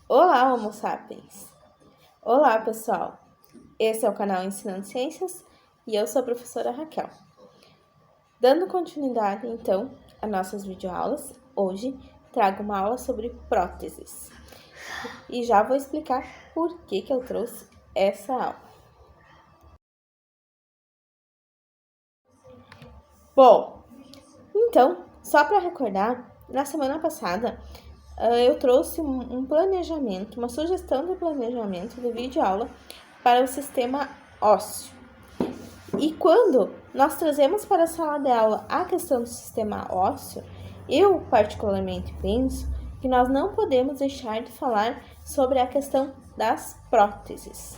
Olá, Homo sapiens! Olá, pessoal! Esse é o canal Ensinando Ciências e eu sou a professora Raquel. Dando continuidade, então, às nossas videoaulas, hoje trago uma aula sobre próteses. E já vou explicar por que eu trouxe essa aula. Bom, então, só para recordar, na semana passada eu trouxe um planejamento, uma sugestão de planejamento de videoaula para o sistema ósseo. E quando nós trazemos para a sala de aula a questão do sistema ósseo, eu particularmente penso que nós não podemos deixar de falar sobre a questão das próteses.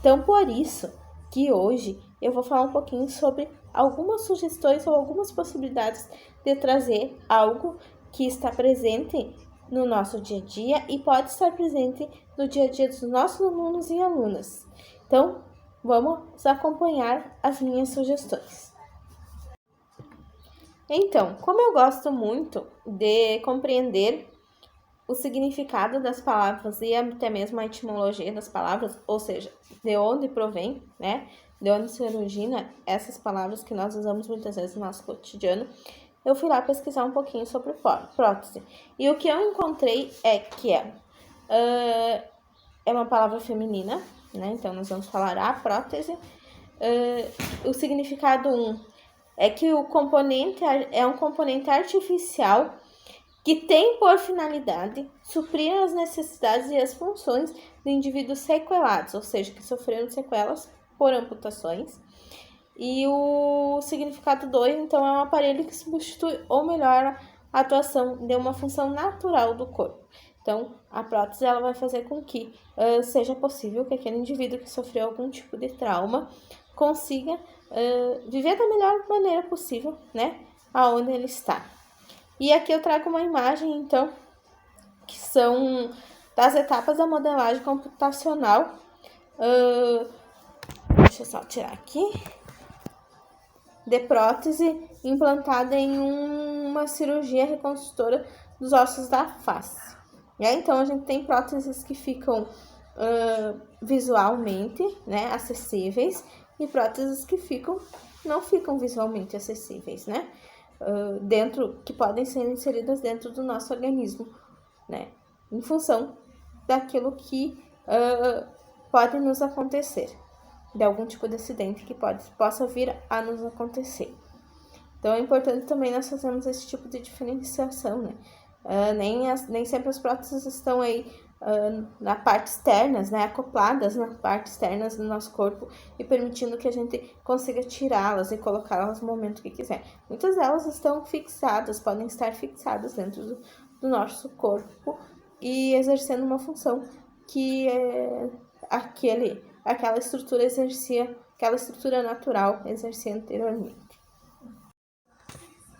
Então, por isso que hoje eu vou falar um pouquinho sobre algumas sugestões ou algumas possibilidades de trazer algo que está presente no nosso dia a dia e pode estar presente no dia a dia dos nossos alunos e alunas. Então, vamos acompanhar as minhas sugestões. Então, como eu gosto muito de compreender o significado das palavras e até mesmo a etimologia das palavras, ou seja, de onde provém, né? De onde se origina essas palavras que nós usamos muitas vezes no nosso cotidiano, eu fui lá pesquisar um pouquinho sobre prótese. E o que eu encontrei é que é uma palavra feminina, né? Então, nós vamos falar a prótese. O significado 1 é que o componente é um componente artificial que tem por finalidade suprir as necessidades e as funções de indivíduos sequelados, ou seja, que sofreram sequelas por amputações. E o significado 2, então, é um aparelho que substitui ou melhora a atuação de uma função natural do corpo. Então, a prótese ela vai fazer com que seja possível que aquele indivíduo que sofreu algum tipo de trauma consiga viver da melhor maneira possível, né, aonde ele está. E aqui eu trago uma imagem, então, que são das etapas da modelagem computacional. Deixa eu só tirar aqui. De prótese implantada em uma cirurgia reconstrutora dos ossos da face. Então, a gente tem próteses que ficam visualmente, né, acessíveis e próteses que não ficam visualmente acessíveis, né? Que podem ser inseridas dentro do nosso organismo, né? Em função daquilo que pode nos acontecer, de algum tipo de acidente que possa vir a nos acontecer. Então, é importante também nós fazermos esse tipo de diferenciação, né? Nem sempre as próteses estão aí na parte externas, né? Acopladas na parte externas do nosso corpo e permitindo que a gente consiga tirá-las e colocá-las no momento que quiser. Muitas delas estão fixadas, podem estar fixadas dentro do nosso corpo e exercendo uma função que aquela estrutura exercia, aquela estrutura natural exercia anteriormente.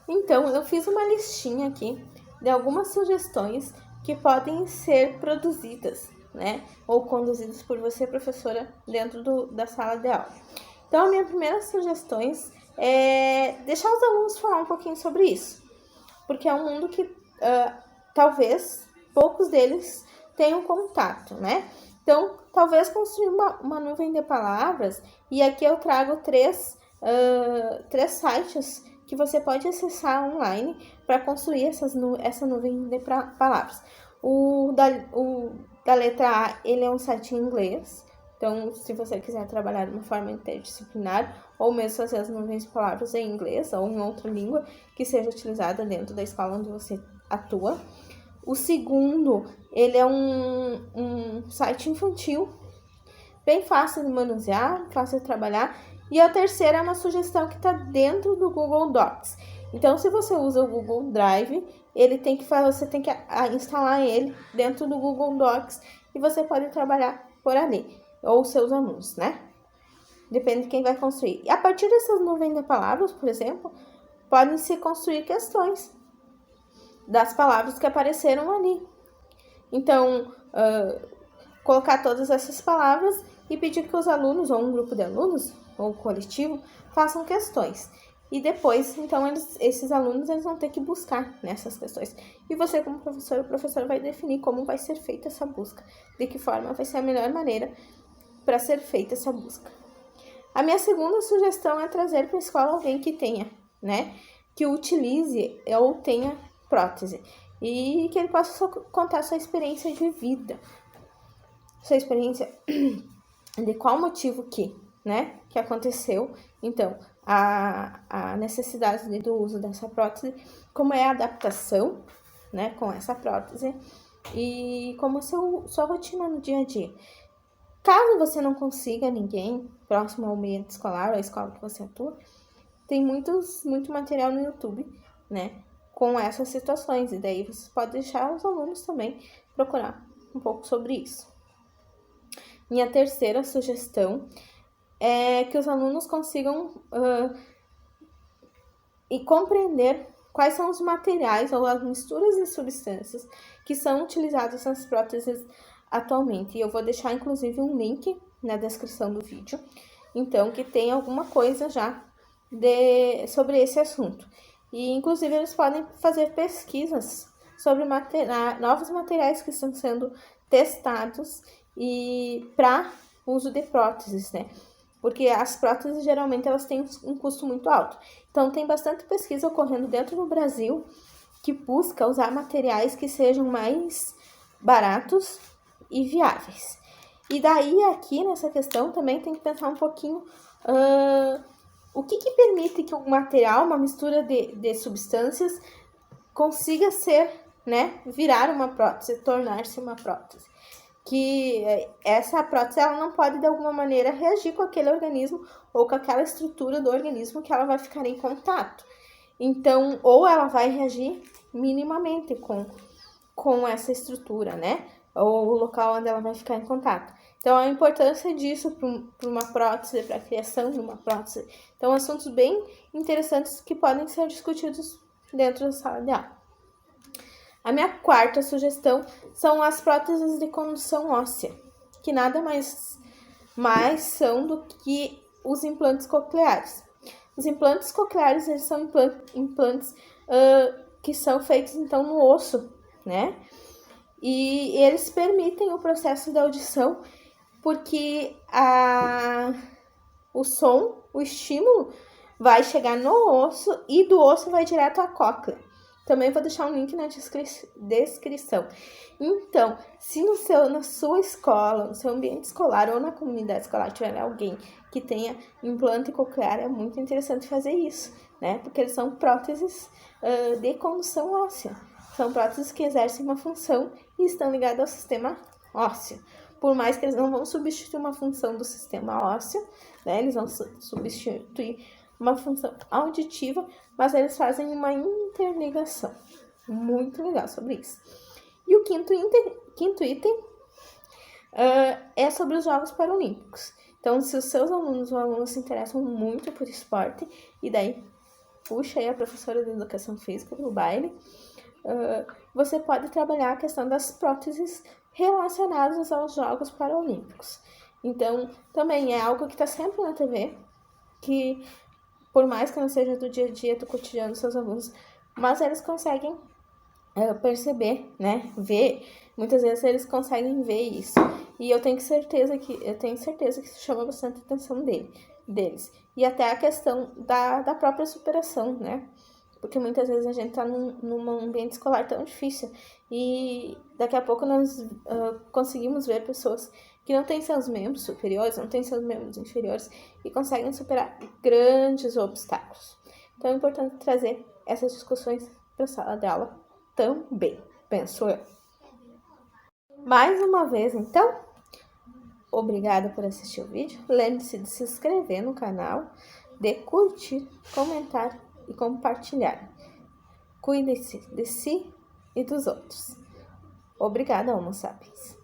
Então, eu fiz uma listinha aqui de algumas sugestões que podem ser produzidas, né, ou conduzidas por você, professora, dentro da sala de aula. Então, a minha primeira sugestão é deixar os alunos falar um pouquinho sobre isso, porque é um mundo que talvez poucos deles tenham contato, né? Então, talvez construir uma nuvem de palavras, e aqui eu trago três sites que você pode acessar online para construir essa nuvem de palavras. O da letra A, ele é um site em inglês, então se você quiser trabalhar de uma forma interdisciplinar, ou mesmo fazer as nuvens de palavras em inglês ou em outra língua que seja utilizada dentro da escola onde você atua. O segundo, ele é um site infantil, bem fácil de manusear, fácil de trabalhar. E a terceira é uma sugestão que está dentro do Google Docs. Então, se você usa o Google Drive, você tem que instalar ele dentro do Google Docs e você pode trabalhar por ali, ou seus alunos, né? Depende de quem vai construir. E a partir dessas nuvens de palavras, por exemplo, podem se construir questões das palavras que apareceram ali. Então, colocar todas essas palavras e pedir que os alunos, ou um grupo de alunos, ou coletivo, façam questões. E depois, então, esses alunos eles vão ter que buscar nessas questões. E você, como professor, o professor vai definir como vai ser feita essa busca, de que forma vai ser a melhor maneira para ser feita essa busca. A minha segunda sugestão é trazer para a escola alguém que tenha, né, que utilize ou tenha prótese e que ele possa contar sua experiência de vida, sua experiência de qual motivo que aconteceu. Então, a necessidade do uso dessa prótese, como é a adaptação, né, com essa prótese e como sua rotina no dia a dia. Caso você não consiga ninguém próximo ao ambiente escolar, ou à escola que você atua, tem muito material no YouTube, né, com essas situações. E daí você pode deixar os alunos também procurar um pouco sobre isso. Minha terceira sugestão é que os alunos consigam e compreender quais são os materiais ou as misturas de substâncias que são utilizadas nas próteses atualmente. E eu vou deixar, inclusive, um link na descrição do vídeo, então, que tem alguma coisa já sobre esse assunto. E, inclusive, eles podem fazer pesquisas sobre novos materiais que estão sendo testados e para uso de próteses, né? Porque as próteses, geralmente, elas têm um custo muito alto. Então, tem bastante pesquisa ocorrendo dentro do Brasil que busca usar materiais que sejam mais baratos e viáveis. E daí, aqui, nessa questão, também tem que pensar um pouquinho o que permite que um material, uma mistura de substâncias, consiga ser, né, virar uma prótese, tornar-se uma prótese. Que essa prótese ela não pode de alguma maneira reagir com aquele organismo ou com aquela estrutura do organismo que ela vai ficar em contato. Então, ou ela vai reagir minimamente com essa estrutura, né? Ou o local onde ela vai ficar em contato. Então, a importância disso para uma prótese, para a criação de uma prótese. Então, assuntos bem interessantes que podem ser discutidos dentro da sala de aula. A minha quarta sugestão são as próteses de condução óssea, que nada mais são do que os implantes cocleares. Os implantes cocleares, eles são implantes que são feitos, então, no osso, né? E eles permitem o processo da audição, porque o som, o estímulo, vai chegar no osso e do osso vai direto à cóclea. Também vou deixar um link na descrição. Então, se na sua escola, no seu ambiente escolar ou na comunidade escolar tiver alguém que tenha implante coclear, é muito interessante fazer isso, né? Porque eles são próteses de condução óssea. São próteses que exercem uma função e estão ligadas ao sistema ósseo. Por mais que eles não vão substituir uma função do sistema ósseo, né? Eles vão substituir uma função auditiva, mas eles fazem uma interligação. Muito legal sobre isso. E o quinto item é sobre os Jogos Paralímpicos. Então, se os seus alunos ou alunas se interessam muito por esporte, e daí puxa aí a professora de Educação Física para o baile, você pode trabalhar a questão das próteses relacionadas aos Jogos Paralímpicos. Então, também é algo que está sempre na TV, que por mais que não seja do dia a dia, do cotidiano dos seus alunos, mas eles conseguem perceber, né, ver, muitas vezes eles conseguem ver isso, e eu tenho certeza que isso chama bastante atenção deles, e até a questão da própria superação, né, porque muitas vezes a gente tá num ambiente escolar tão difícil, e daqui a pouco nós conseguimos ver pessoas que não têm seus membros superiores, não têm seus membros inferiores, e conseguem superar grandes obstáculos. Então é importante trazer essas discussões para a sala de aula também, penso eu. Mais uma vez, então, obrigada por assistir o vídeo. Lembre-se de se inscrever no canal, de curtir, comentar e compartilhar. Cuide-se de si e dos outros. Obrigada, Homo sapiens.